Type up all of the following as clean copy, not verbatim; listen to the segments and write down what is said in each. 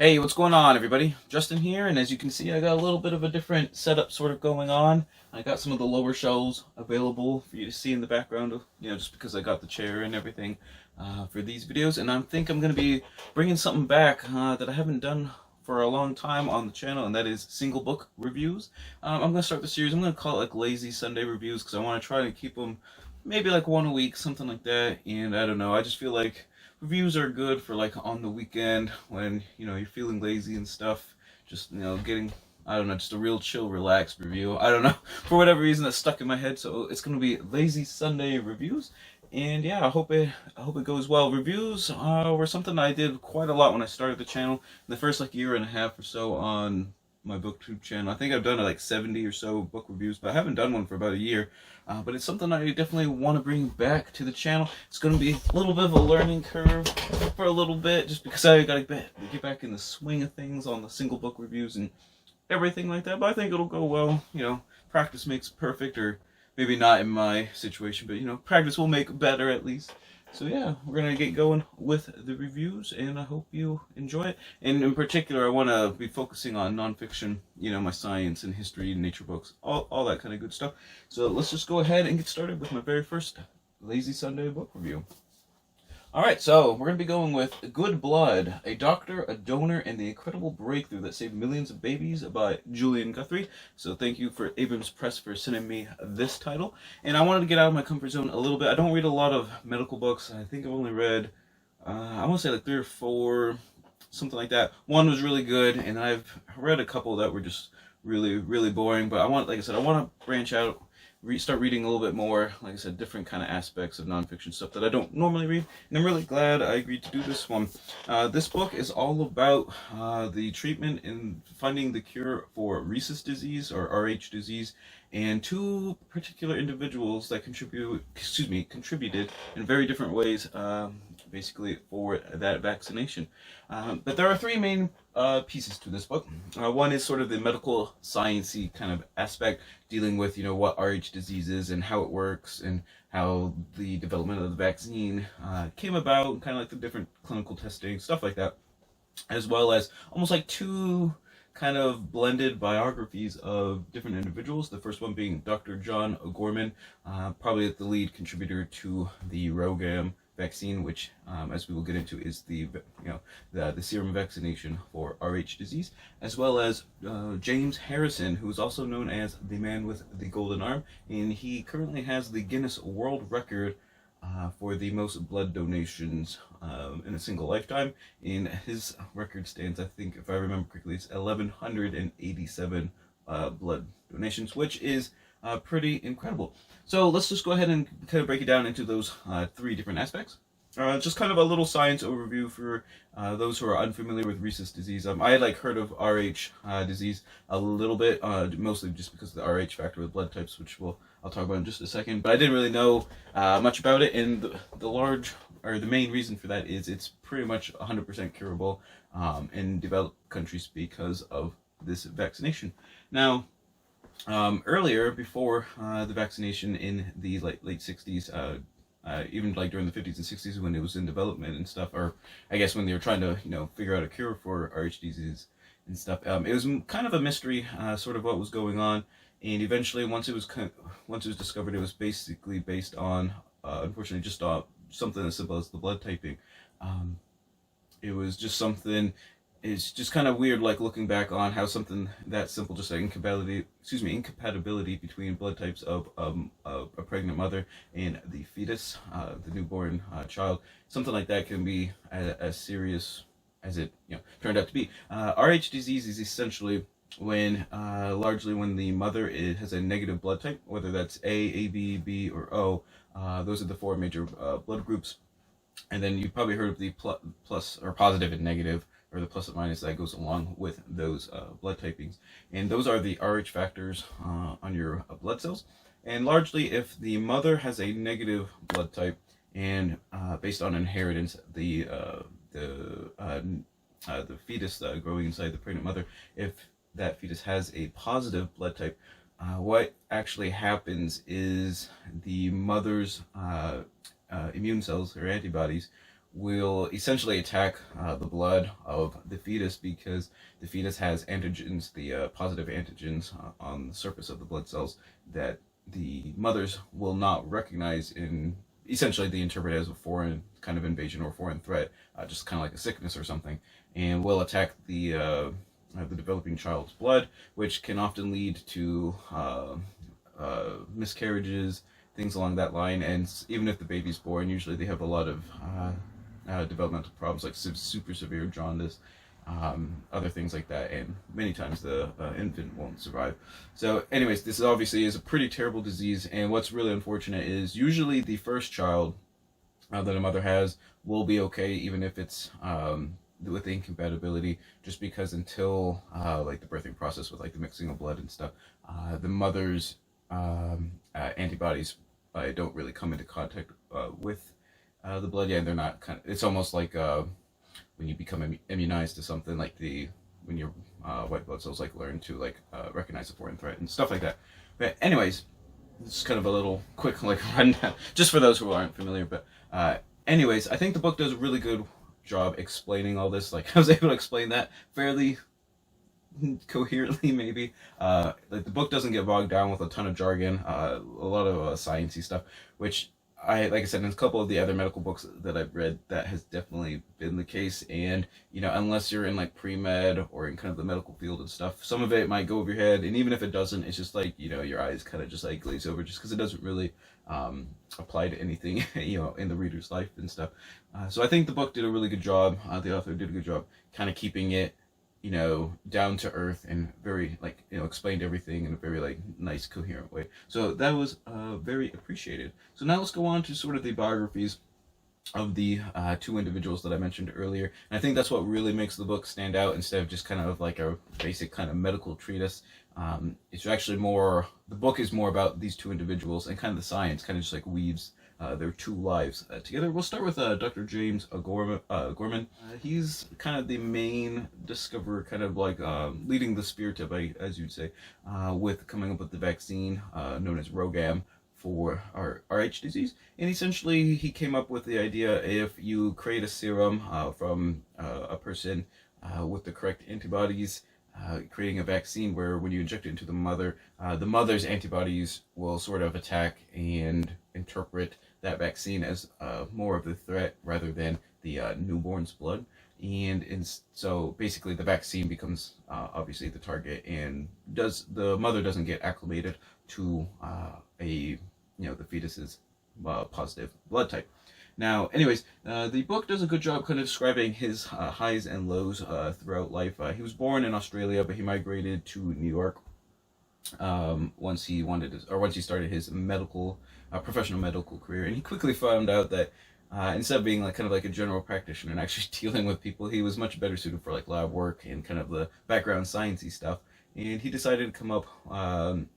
Hey, what's going on, everybody? Justin here, and as you can see, I got a little bit of a different setup sort of going on. I got some of the lower shelves available for you to see in the background, just because I got the chair and everything for these videos, and I think I'm going to be bringing something back that I haven't done for a long time on the channel, and that is single book reviews. I'm going to start the series. I'm going to call it like Lazy Sunday Reviews because I want to try to keep them maybe like one a week, something like that, and I don't know, I just feel like reviews are good for like on the weekend when you're feeling lazy and stuff. Just getting, I don't know, just a real chill, relaxed review. I don't know, for whatever reason that's stuck in my head. So it's gonna be Lazy Sunday Reviews, and yeah, I hope it goes well. Reviews were something I did quite a lot when I started the channel in the first like year and a half or so on my booktube channel. I think I've done like 70 or so book reviews, but I haven't done one for about a year. But it's something I definitely want to bring back to the channel. It's going to be a little bit of a learning curve for a little bit, just because I got to get back in the swing of things on the single book reviews and everything like that. But I think it'll go well. Practice makes perfect, or maybe not in my situation, but practice will make better at least. So yeah, we're gonna get going with the reviews, and I hope you enjoy it. And in particular, I want to be focusing on nonfiction, my science and history and nature books, all that kind of good stuff. So let's just go ahead and get started with my very first Lazy Sunday book review. Alright, so we're going to be going with Good Blood, A Doctor, a Donor, and the Incredible Breakthrough That Saved Millions of Babies by Julian Guthrie. So thank you for Abrams Press for sending me this title. And I wanted to get out of my comfort zone a little bit. I don't read a lot of medical books. I think I've only read, I want to say like 3 or 4, something like that. One was really good, and I've read a couple that were just really, really boring. But like I said, I want to branch out, start reading a little bit more, like I said, different kind of aspects of nonfiction stuff that I don't normally read, and I'm really glad I agreed to do this one. This book is all about the treatment and finding the cure for Rhesus disease, or RH disease, and 2 particular individuals that contributed in very different ways, basically for that vaccination. But there are 3 main pieces to this book. One is sort of the medical sciencey kind of aspect, dealing with what RH disease is and how it works, and how the development of the vaccine came about, kind of like the different clinical testing, stuff like that, as well as almost like 2 kind of blended biographies of different individuals. The first one being Dr. John O'Gorman, probably the lead contributor to the ROGAM vaccine, which, as we will get into, is the serum vaccination for RH disease, as well as James Harrison, who is also known as the man with the golden arm, and he currently has the Guinness World Record for the most blood donations in a single lifetime. And his record stands, I think, if I remember correctly, it's 1,187 blood donations, which is pretty incredible. So let's just go ahead and kind of break it down into those 3 different aspects. Just kind of a little science overview for those who are unfamiliar with Rhesus disease. I had heard of RH disease a little bit, mostly just because of the RH factor with blood types, which I'll talk about in just a second. But I didn't really know much about it, and the main reason for that is it's pretty much 100% curable in developed countries because of this vaccination. Now, earlier, before the vaccination in the late 60s, even during the 50s and 60s when it was in development and stuff, or I guess when they were trying to figure out a cure for RH disease and stuff, it was kind of a mystery, sort of what was going on. And eventually, once it was discovered, it was basically based on, unfortunately, just something as simple as the blood typing. It was just something. It's just kind of weird, looking back on how something that simple, just like incompatibility between blood types of a pregnant mother and the fetus, the newborn child, something like that can be as serious as it turned out to be. RH disease is essentially largely when the mother has a negative blood type, whether that's A, B, B, or O. Those are the 4 major blood groups. And then you've probably heard of the plus or positive and negative, or the plus and minus that goes along with those blood typings. And those are the RH factors on your blood cells. And largely, if the mother has a negative blood type, and based on inheritance, the fetus growing inside the pregnant mother, if that fetus has a positive blood type, what actually happens is the mother's immune cells or antibodies will essentially attack the blood of the fetus, because the fetus has antigens, the positive antigens on the surface of the blood cells that the mothers will not recognize, in essentially they interpret it as a foreign kind of invasion or foreign threat, just kind of like a sickness or something, and will attack the developing child's blood, which can often lead to miscarriages, things along that line. And even if the baby's born, usually they have a lot of developmental problems like super severe jaundice, other things like that, and many times the infant won't survive. So anyways, this obviously is a pretty terrible disease, and what's really unfortunate is usually the first child that a mother has will be okay, even if it's with incompatibility, just because until like the birthing process with like the mixing of blood and stuff, the mother's antibodies don't really come into contact with the blood. Yeah, they're not it's almost like when you become immunized to something, like when your white blood cells like learn to like recognize a foreign threat and stuff like that. But anyways, this is kind of a little quick like rundown just for those who aren't familiar. But anyways, I think the book does a really good job explaining all this. Like, I was able to explain that fairly coherently, maybe. Like, the book doesn't get bogged down with a ton of jargon, a lot of sciencey stuff, which like I said, in a couple of the other medical books that I've read, that has definitely been the case. And unless you're in like pre-med or in kind of the medical field and stuff, some of it might go over your head, and even if it doesn't, it's just like your eyes kind of just like glaze over, just because it doesn't really apply to anything in the reader's life and stuff. So I think the book did a really good job. The author did a good job kind of keeping it down to earth, and very like explained everything in a very like nice, coherent way. So that was very appreciated. So now let's go on to sort of the biographies of the two individuals that I mentioned earlier. And I think that's what really makes the book stand out, instead of just kind of like a basic kind of medical treatise. It's actually the book is more about these two individuals, and kind of the science kind of just like weaves their two lives together. We'll start with Dr. James Gorman. He's kind of the main discoverer, kind of like leading the spear tip, as you'd say, with coming up with the vaccine known as ROGAM for RH disease. And essentially, he came up with the idea: if you create a serum from a person with the correct antibodies, creating a vaccine where when you inject it into the mother's antibodies will sort of attack and interpret that vaccine as more of the threat rather than the newborn's blood. So basically the vaccine becomes obviously the target, and the mother doesn't get acclimated to the fetus's positive blood type. Now, anyways, the book does a good job kind of describing his highs and lows throughout life. He was born in Australia, but he migrated to New York once he started his professional medical career. And he quickly found out that instead of being like kind of like a general practitioner and actually dealing with people, he was much better suited for like lab work and kind of the background sciencey stuff. And he decided to come up.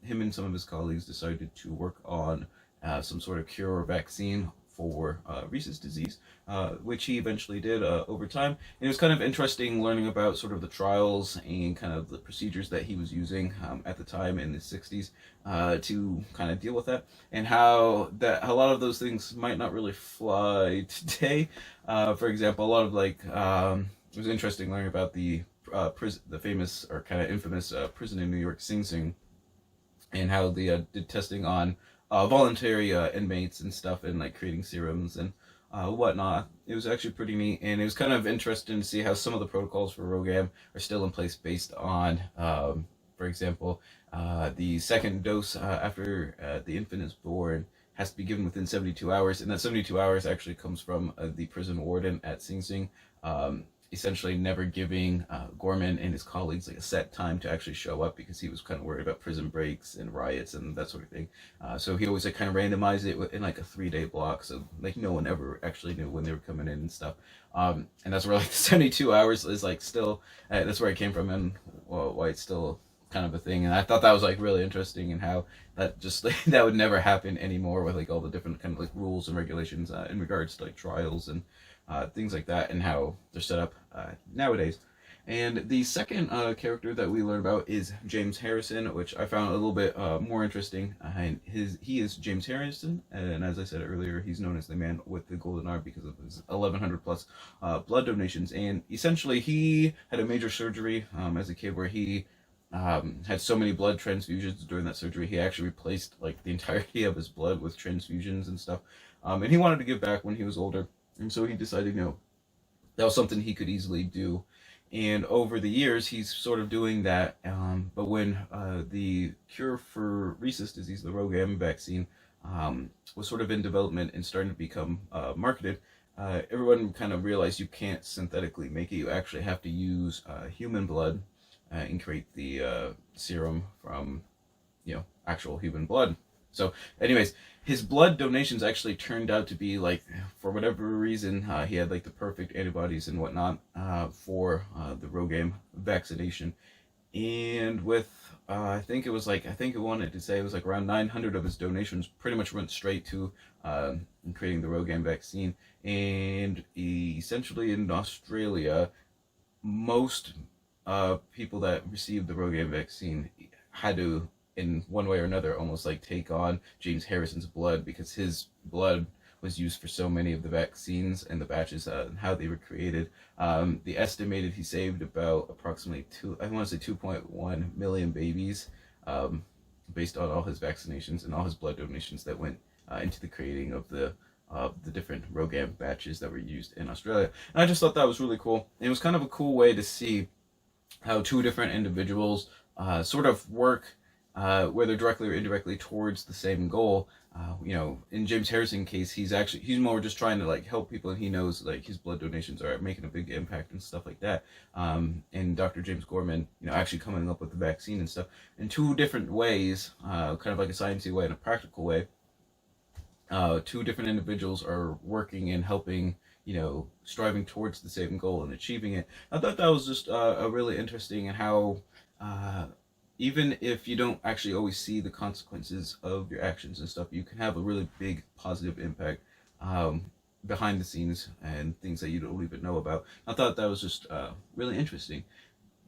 Him and some of his colleagues decided to work on some sort of cure or vaccine for Rhesus disease, which he eventually did over time. And it was kind of interesting learning about sort of the trials and kind of the procedures that he was using at the time in the 60s to kind of deal with that, and how a lot of those things might not really fly today. For example, a lot of like it was interesting learning about the famous or kind of infamous prison in New York, Sing Sing, and how they did testing on voluntary inmates and stuff, and like creating serums and whatnot. It was actually pretty neat, and it was kind of interesting to see how some of the protocols for ROGAM are still in place based on, for example, the second dose after the infant is born has to be given within 72 hours, and that 72 hours actually comes from the prison warden at Sing Sing, essentially never giving Gorman and his colleagues like a set time to actually show up, because he was kind of worried about prison breaks and riots and that sort of thing. So he always like kind of randomized it in like a 3-day block, so like no one ever actually knew when they were coming in and stuff. And that's where like the 72 hours is like still, that's where it came from, and why it's still kind of a thing. And I thought that was like really interesting, and how that just like, that would never happen anymore with like all the different kind of like rules and regulations in regards to like trials and things like that, and how they're set up nowadays. And the second character that we learn about is James Harrison, which I found a little bit more interesting. He is James Harrison, and as I said earlier, he's known as the man with the golden arm because of his 1,100 plus blood donations. And essentially, he had a major surgery as a kid where he had so many blood transfusions during that surgery. He actually replaced like the entirety of his blood with transfusions and stuff. And he wanted to give back when he was older, and so he decided, that was something he could easily do. And over the years, he's sort of doing that. But when the cure for rhesus disease, the Rogam vaccine, was sort of in development and starting to become marketed, everyone kind of realized you can't synthetically make it. You actually have to use human blood and create the serum from, actual human blood. So, anyways, his blood donations actually turned out to be like, for whatever reason, he had like the perfect antibodies and whatnot for the Rogam vaccination. And with, I think it wanted to say it was like around 900 of his donations pretty much went straight to creating the Rogam vaccine. And essentially in Australia, most people that received the Rogam vaccine had to, in one way or another, almost like take on James Harrison's blood, because his blood was used for so many of the vaccines and the batches and how they were created. The estimated he saved about approximately 2.1 million babies, based on all his vaccinations and all his blood donations that went into the creating of the different Rogam batches that were used in Australia. And I just thought that was really cool. And it was kind of a cool way to see how two different individuals sort of work, whether directly or indirectly, towards the same goal. In James Harrison's case, he's more just trying to like help people, and he knows like his blood donations are making a big impact and stuff like that. And Dr. James Gorman, actually coming up with the vaccine and stuff in two different ways, kind of like a sciencey way and a practical way. Two different individuals are working and helping, striving towards the same goal and achieving it. I thought that was just a really interesting, and how even if you don't actually always see the consequences of your actions and stuff, you can have a really big positive impact behind the scenes and things that you don't even know about. I thought that was just really interesting.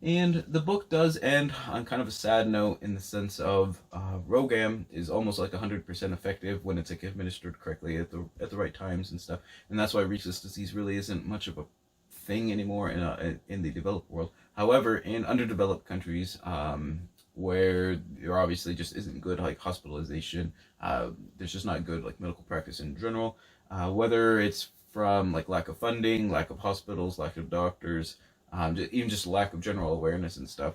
And the book does end on kind of a sad note, in the sense of Rogam is almost like 100% effective when it's like administered correctly at the right times and stuff. And that's why rhesus disease really isn't much of a thing anymore in the developed world. However, in underdeveloped countries, where there obviously just isn't good like hospitalization, there's just not good like medical practice in general, whether it's from like lack of funding, lack of hospitals, lack of doctors, even just lack of general awareness and stuff.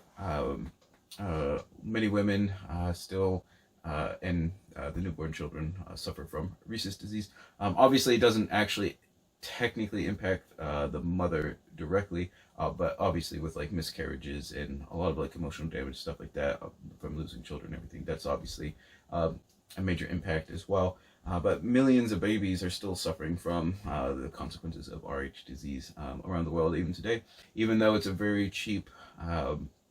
Many women still and the newborn children suffer from rhesus disease. Obviously, it doesn't actually technically impact the mother directly, but obviously with like miscarriages and a lot of like emotional damage, stuff like that, from losing children and everything, that's obviously a major impact as well. But millions of babies are still suffering from the consequences of Rh disease around the world even today, even though it's a very cheap,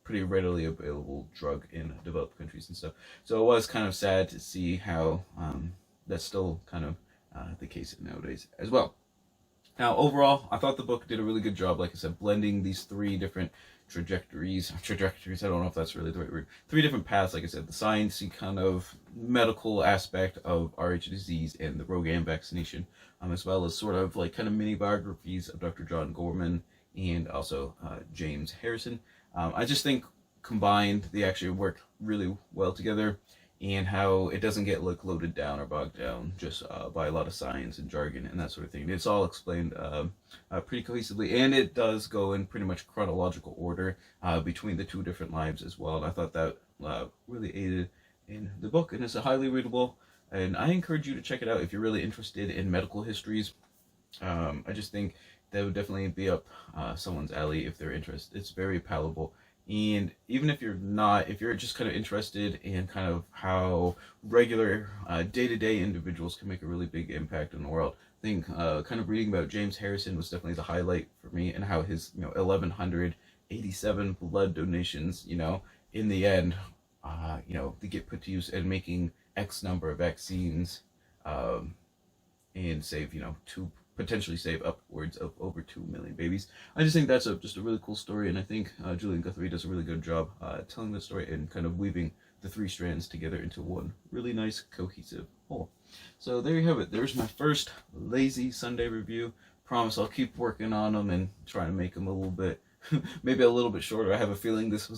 pretty readily available drug in developed countries and stuff. So it was kind of sad to see how that's still kind of the case nowadays as well. Now, overall, I thought the book did a really good job, like I said, blending these three different trajectories, I don't know if that's really the right word, three different paths, like I said, the sciencey kind of medical aspect of Rh disease and the Rogam vaccination, as well as sort of like kind of mini biographies of Dr. John Gorman and also James Harrison. I just think combined, they actually work really well together, and how it doesn't get like loaded down or bogged down just by a lot of science and jargon and that sort of thing. It's all explained pretty cohesively, and it does go in pretty much chronological order between the two different lives as well. And I thought that really aided in the book, and it's a highly readable, and I encourage you to check it out if you're really interested in medical histories. I just think that would definitely be up someone's alley if they're interested. It's very palatable. And even if you're not, if you're just kind of interested in kind of how regular day-to-day individuals can make a really big impact in the world, I think kind of reading about James Harrison was definitely the highlight for me, and how his 1,187 blood donations, in the end, they get put to use in making X number of vaccines, and save, potentially save upwards of over 2 million babies. I just think that's just a really cool story, and I think Julian Guthrie does a really good job telling the story and kind of weaving the three strands together into one really nice cohesive whole. So there you have it. There's my first lazy Sunday review. Promise I'll keep working on them and try to make them a little bit, maybe a little bit shorter. I have a feeling this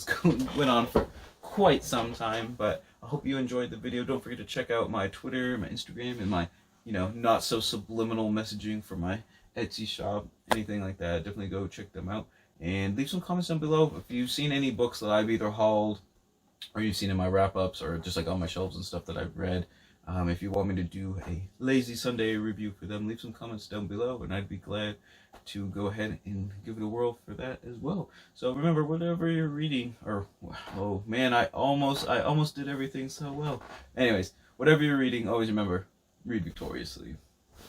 went on for quite some time, but I hope you enjoyed the video. Don't forget to check out my Twitter, my Instagram, and my, not so subliminal messaging for my Etsy shop, anything like that. Definitely go check them out and leave some comments down below if you've seen any books that I've either hauled or you've seen in my wrap-ups or just like on my shelves and stuff that I've read. If you want me to do a lazy Sunday review for them, leave some comments down below and I'd be glad to go ahead and give it a whirl for that as well. So remember, whatever you're reading, or oh man, I almost did everything so well. Anyways, whatever you're reading, always remember, read victoriously.